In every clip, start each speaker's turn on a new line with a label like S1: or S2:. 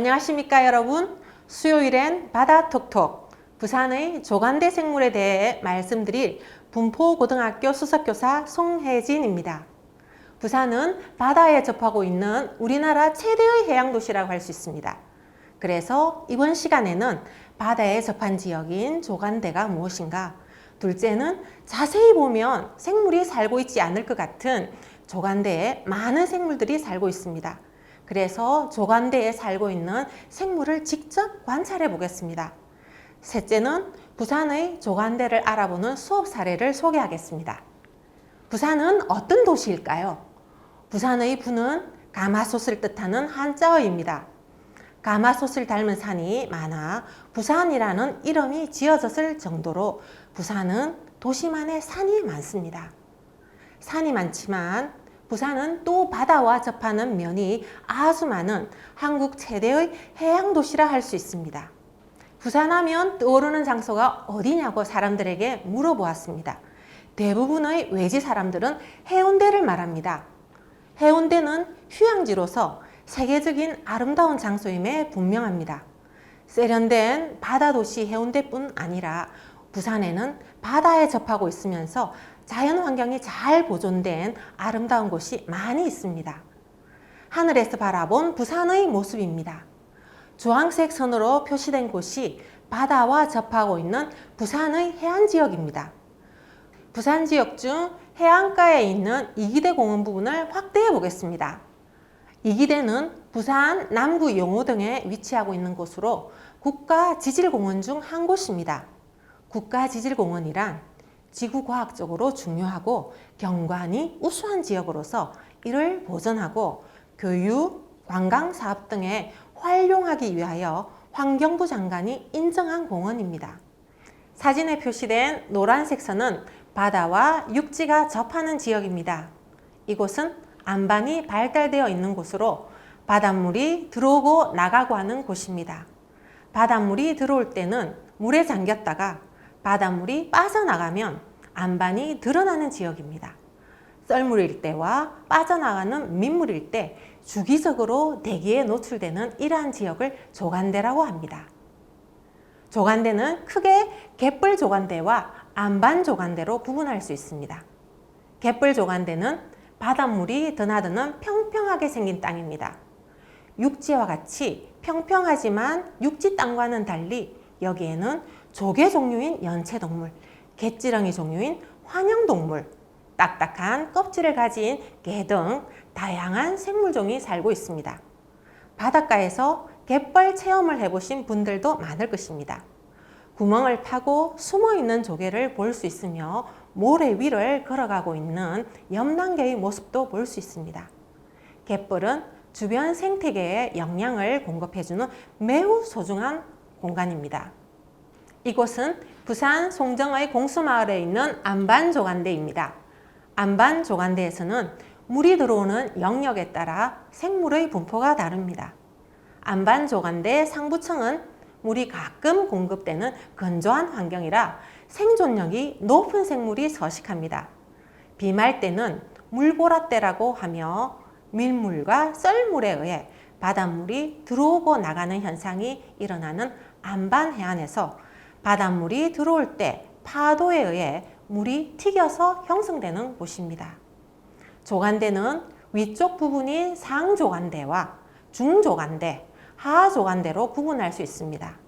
S1: 안녕하십니까 여러분. 수요일엔 바다톡톡 부산의 조간대 생물에 대해 말씀드릴 분포고등학교 수석교사 송혜진입니다. 부산은 바다에 접하고 있는 우리나라 최대의 해양도시라고 할 수 있습니다. 그래서 이번 시간에는 바다에 접한 지역인 조간대가 무엇인가, 둘째는 자세히 보면 생물이 살고 있지 않을 것 같은 조간대에 많은 생물들이 살고 있습니다. 그래서 조간대에 살고 있는 생물을 직접 관찰해 보겠습니다. 셋째는 부산의 조간대를 알아보는 수업 사례를 소개하겠습니다. 부산은 어떤 도시일까요? 부산의 부는 가마솥을 뜻하는 한자어입니다. 가마솥을 닮은 산이 많아 부산이라는 이름이 지어졌을 정도로 부산은 도시만의 산이 많습니다. 산이 많지만 부산은 또 바다와 접하는 면이 아주 많은 한국 최대의 해양도시라 할 수 있습니다. 부산하면 떠오르는 장소가 어디냐고 사람들에게 물어보았습니다. 대부분의 외지 사람들은 해운대를 말합니다. 해운대는 휴양지로서 세계적인 아름다운 장소임에 분명합니다. 세련된 바다도시 해운대뿐 아니라 부산에는 바다에 접하고 있으면서 자연환경이 잘 보존된 아름다운 곳이 많이 있습니다. 하늘에서 바라본 부산의 모습입니다. 주황색 선으로 표시된 곳이 바다와 접하고 있는 부산의 해안지역입니다. 부산 지역 중 해안가에 있는 이기대 공원 부분을 확대해 보겠습니다. 이기대는 부산 남구 용호 등에 위치하고 있는 곳으로 국가지질공원 중 한 곳입니다. 국가지질공원이란 지구과학적으로 중요하고 경관이 우수한 지역으로서 이를 보존하고 교육, 관광사업 등에 활용하기 위하여 환경부 장관이 인정한 공원입니다. 사진에 표시된 노란색 선은 바다와 육지가 접하는 지역입니다. 이곳은 안반이 발달되어 있는 곳으로 바닷물이 들어오고 나가고 하는 곳입니다. 바닷물이 들어올 때는 물에 잠겼다가 바닷물이 빠져나가면 안반이 드러나는 지역입니다. 썰물일 때와 빠져나가는 민물일 때 주기적으로 대기에 노출되는 이러한 지역을 조간대라고 합니다. 조간대는 크게 갯벌 조간대와 안반 조간대로 구분할 수 있습니다. 갯벌 조간대는 바닷물이 드나드는 평평하게 생긴 땅입니다. 육지와 같이 평평하지만 육지 땅과는 달리 여기에는 조개 종류인 연체동물, 갯지렁이 종류인 환영동물, 딱딱한 껍질을 가진 개 등 다양한 생물종이 살고 있습니다. 바닷가에서 갯벌 체험을 해보신 분들도 많을 것입니다. 구멍을 파고 숨어있는 조개를 볼 수 있으며 모래 위를 걸어가고 있는 염난개의 모습도 볼 수 있습니다. 갯벌은 주변 생태계에 영양을 공급해주는 매우 소중한 공간입니다. 이곳은 부산 송정의 공수마을에 있는 안반조간대입니다. 안반조간대에서는 물이 들어오는 영역에 따라 생물의 분포가 다릅니다. 안반조간대 상부층은 물이 가끔 공급되는 건조한 환경이라 생존력이 높은 생물이 서식합니다. 비말 때는 물보라때라고 하며 밀물과 썰물에 의해 바닷물이 들어오고 나가는 현상이 일어나는 안반 해안에서 바닷물이 들어올 때 파도에 의해 물이 튀겨서 형성되는 곳입니다. 조간대는 위쪽 부분인 상조간대와 중조간대, 하조간대로 구분할 수 있습니다.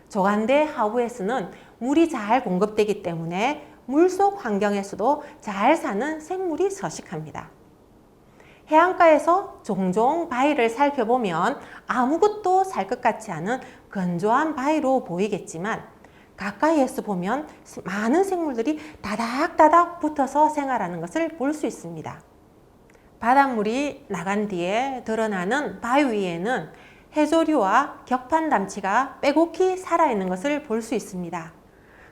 S1: 조간대 하부에서는 물이 잘 공급되기 때문에 물속 환경에서도 잘 사는 생물이 서식합니다. 해안가에서 종종 바위를 살펴보면 아무것도 살 것 같지 않은 건조한 바위로 보이겠지만 가까이에서 보면 많은 생물들이 다닥다닥 붙어서 생활하는 것을 볼 수 있습니다. 바닷물이 나간 뒤에 드러나는 바위 위에는 해조류와 격판담치가 빼곡히 살아있는 것을 볼 수 있습니다.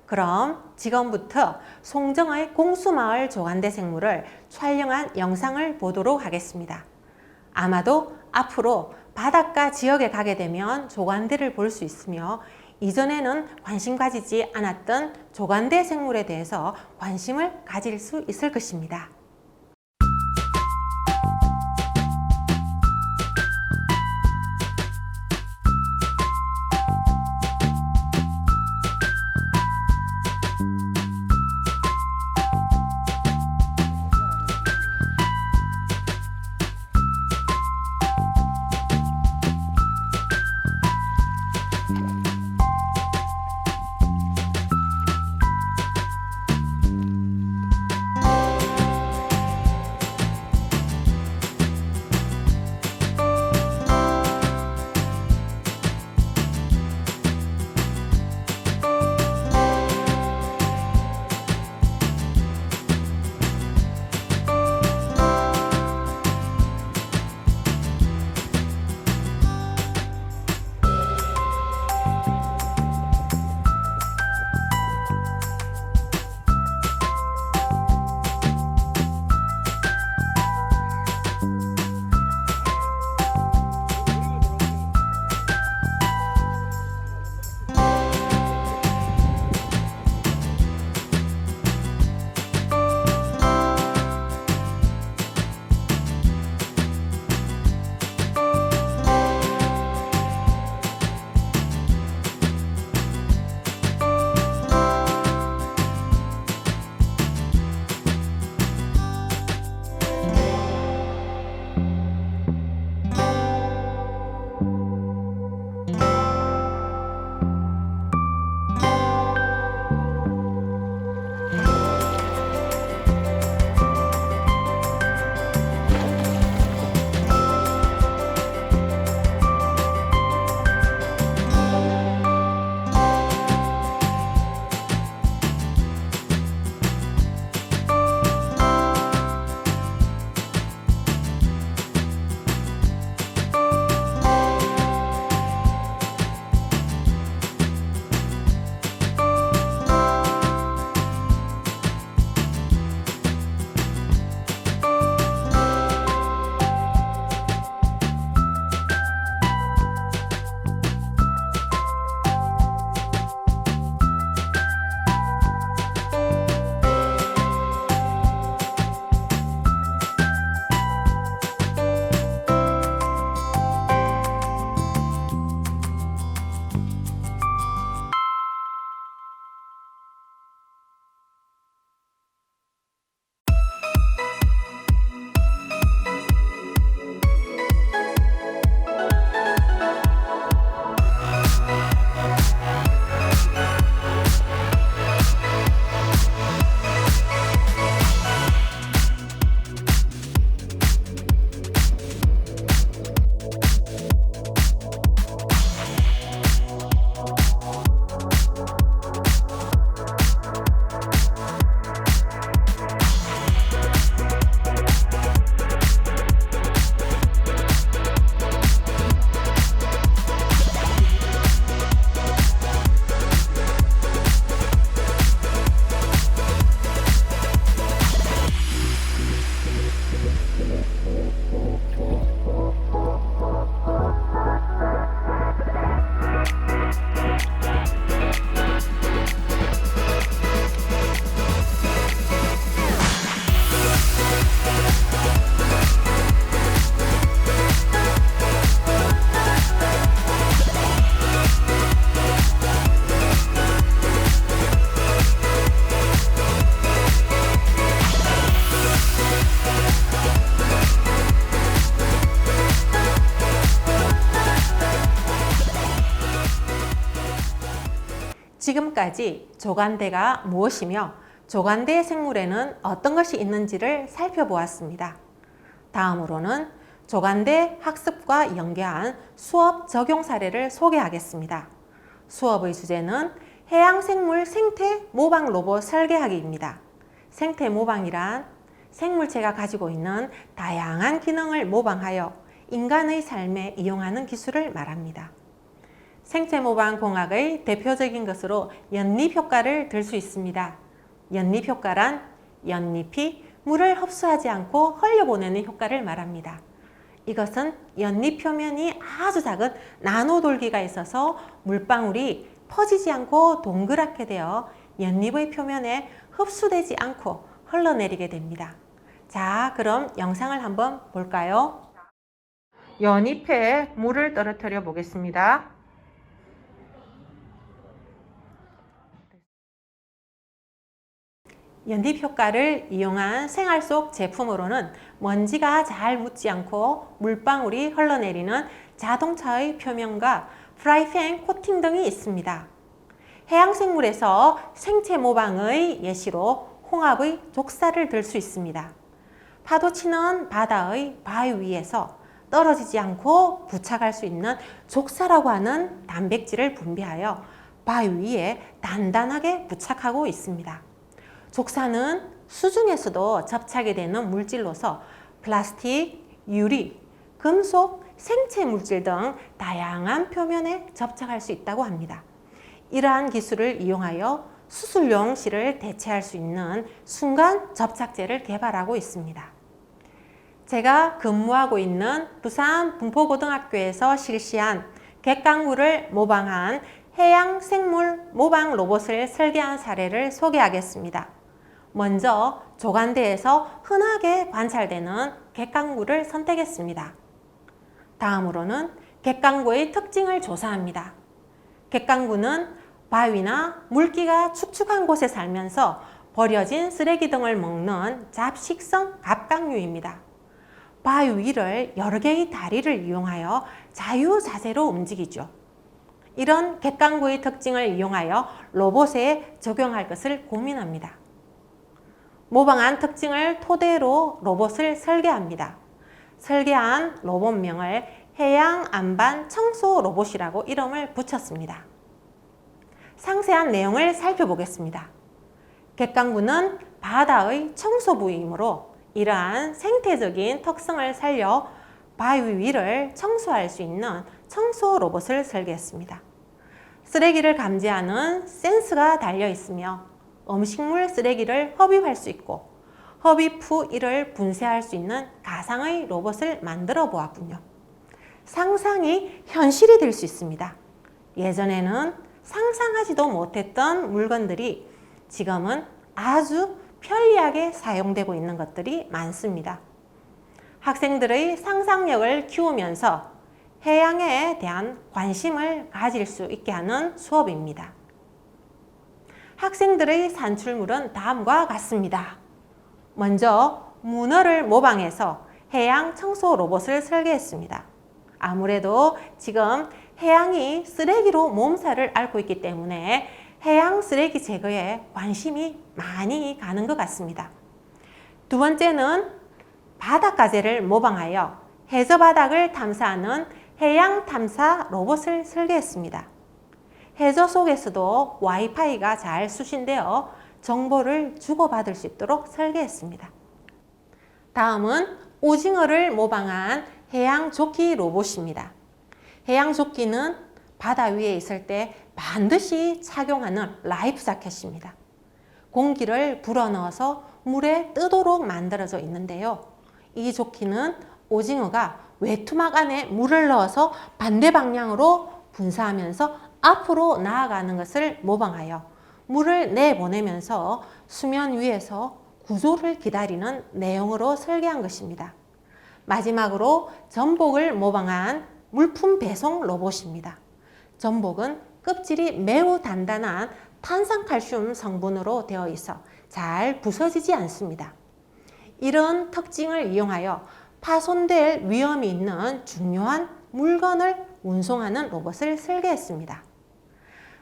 S1: 그럼 지금부터 송정의 공수마을 조간대 생물을 촬영한 영상을 보도록 하겠습니다. 아마도 앞으로 바닷가 지역에 가게 되면 조간대를 볼 수 있으며 이전에는 관심 가지지 않았던 조간대 생물에 대해서 관심을 가질 수 있을 것입니다. 지금까지 조간대가 무엇이며 조간대 생물에는 어떤 것이 있는지를 살펴보았습니다. 다음으로는 조간대 학습과 연계한 수업 적용 사례를 소개하겠습니다. 수업의 주제는 해양생물 생태 모방 로봇 설계하기입니다. 생태 모방이란 생물체가 가지고 있는 다양한 기능을 모방하여 인간의 삶에 이용하는 기술을 말합니다. 생태 모방 공학의 대표적인 것으로 연립효과를 들 수 있습니다. 연립효과란 연잎이 물을 흡수하지 않고 흘려보내는 효과를 말합니다. 이것은 연잎 표면이 아주 작은 나노돌기가 있어서 물방울이 퍼지지 않고 동그랗게 되어 연잎의 표면에 흡수되지 않고 흘러내리게 됩니다. 자, 그럼 영상을 한번 볼까요? 연잎에 물을 떨어뜨려 보겠습니다. 연립 효과를 이용한 생활 속 제품으로는 먼지가 잘 묻지 않고 물방울이 흘러내리는 자동차의 표면과 프라이팬 코팅 등이 있습니다. 해양생물에서 생체 모방의 예시로 홍합의 족살을 들 수 있습니다. 파도 치는 바다의 바위 위에서 떨어지지 않고 부착할 수 있는 족사라고 하는 단백질을 분비하여 바위 위에 단단하게 부착하고 있습니다. 족사는 수중에서도 접착이 되는 물질로서 플라스틱, 유리, 금속, 생체 물질 등 다양한 표면에 접착할 수 있다고 합니다. 이러한 기술을 이용하여 수술용 실을 대체할 수 있는 순간 접착제를 개발하고 있습니다. 제가 근무하고 있는 부산 분포고등학교에서 실시한 갯강물을 모방한 해양생물 모방 로봇을 설계한 사례를 소개하겠습니다. 먼저 조간대에서 흔하게 관찰되는 갯강물을 선택했습니다. 다음으로는 갯강구의 특징을 조사합니다. 갯강구는 바위나 물기가 축축한 곳에 살면서 버려진 쓰레기 등을 먹는 잡식성 갑각류입니다. 바위 위를 여러 개의 다리를 이용하여 자유자재로 움직이죠. 이런 갯강구의 특징을 이용하여 로봇에 적용할 것을 고민합니다. 모방한 특징을 토대로 로봇을 설계합니다. 설계한 로봇명을 해양 안반 청소 로봇이라고 이름을 붙였습니다. 상세한 내용을 살펴보겠습니다. 갯강구는 바다의 청소 부위이므로 이러한 생태적인 특성을 살려 바위 위를 청소할 수 있는 청소 로봇을 설계했습니다. 쓰레기를 감지하는 센서가 달려 있으며 음식물 쓰레기를 흡입할 수 있고 흡입 후 이를 분쇄할 수 있는 가상의 로봇을 만들어 보았군요. 상상이 현실이 될 수 있습니다. 예전에는 상상하지도 못했던 물건들이 지금은 아주 편리하게 사용되고 있는 것들이 많습니다. 학생들의 상상력을 키우면서 해양에 대한 관심을 가질 수 있게 하는 수업입니다. 학생들의 산출물은 다음과 같습니다. 먼저 문어를 모방해서 해양 청소 로봇을 설계했습니다. 아무래도 지금 해양이 쓰레기로 몸살을 앓고 있기 때문에 해양 쓰레기 제거에 관심이 많이 가는 것 같습니다. 두 번째는 바닷가재를 모방하여 해저 바닥을 탐사하는 해양 탐사 로봇을 설계했습니다. 해저 속에서도 와이파이가 잘 수신되어 정보를 주고받을 수 있도록 설계했습니다. 다음은 오징어를 모방한 해양 조끼 로봇입니다. 해양 조끼는 바다 위에 있을 때 반드시 착용하는 라이프 자켓입니다. 공기를 불어넣어서 물에 뜨도록 만들어져 있는데요. 이 조끼는 오징어가 외투막 안에 물을 넣어서 반대 방향으로 분사하면서 앞으로 나아가는 것을 모방하여 물을 내보내면서 수면 위에서 구조를 기다리는 내용으로 설계한 것입니다. 마지막으로 전복을 모방한 물품 배송 로봇입니다. 전복은 껍질이 매우 단단한 탄산칼슘 성분으로 되어 있어 잘 부서지지 않습니다. 이런 특징을 이용하여 파손될 위험이 있는 중요한 물건을 운송하는 로봇을 설계했습니다.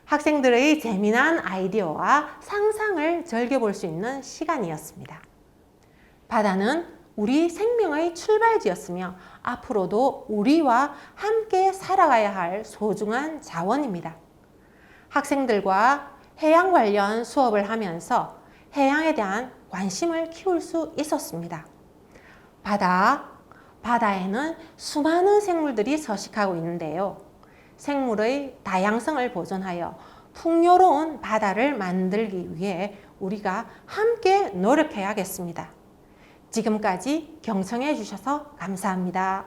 S1: 학생들의 재미난 아이디어와 상상을 즐겨볼 수 있는 시간이었습니다. 바다는 우리 생명의 출발지였으며 앞으로도 우리와 함께 살아가야 할 소중한 자원입니다. 학생들과 해양 관련 수업을 하면서 해양에 대한 관심을 키울 수 있었습니다. 바다에는 수많은 생물들이 서식하고 있는데요. 생물의 다양성을 보존하여 풍요로운 바다를 만들기 위해 우리가 함께 노력해야겠습니다. 지금까지 경청해 주셔서 감사합니다.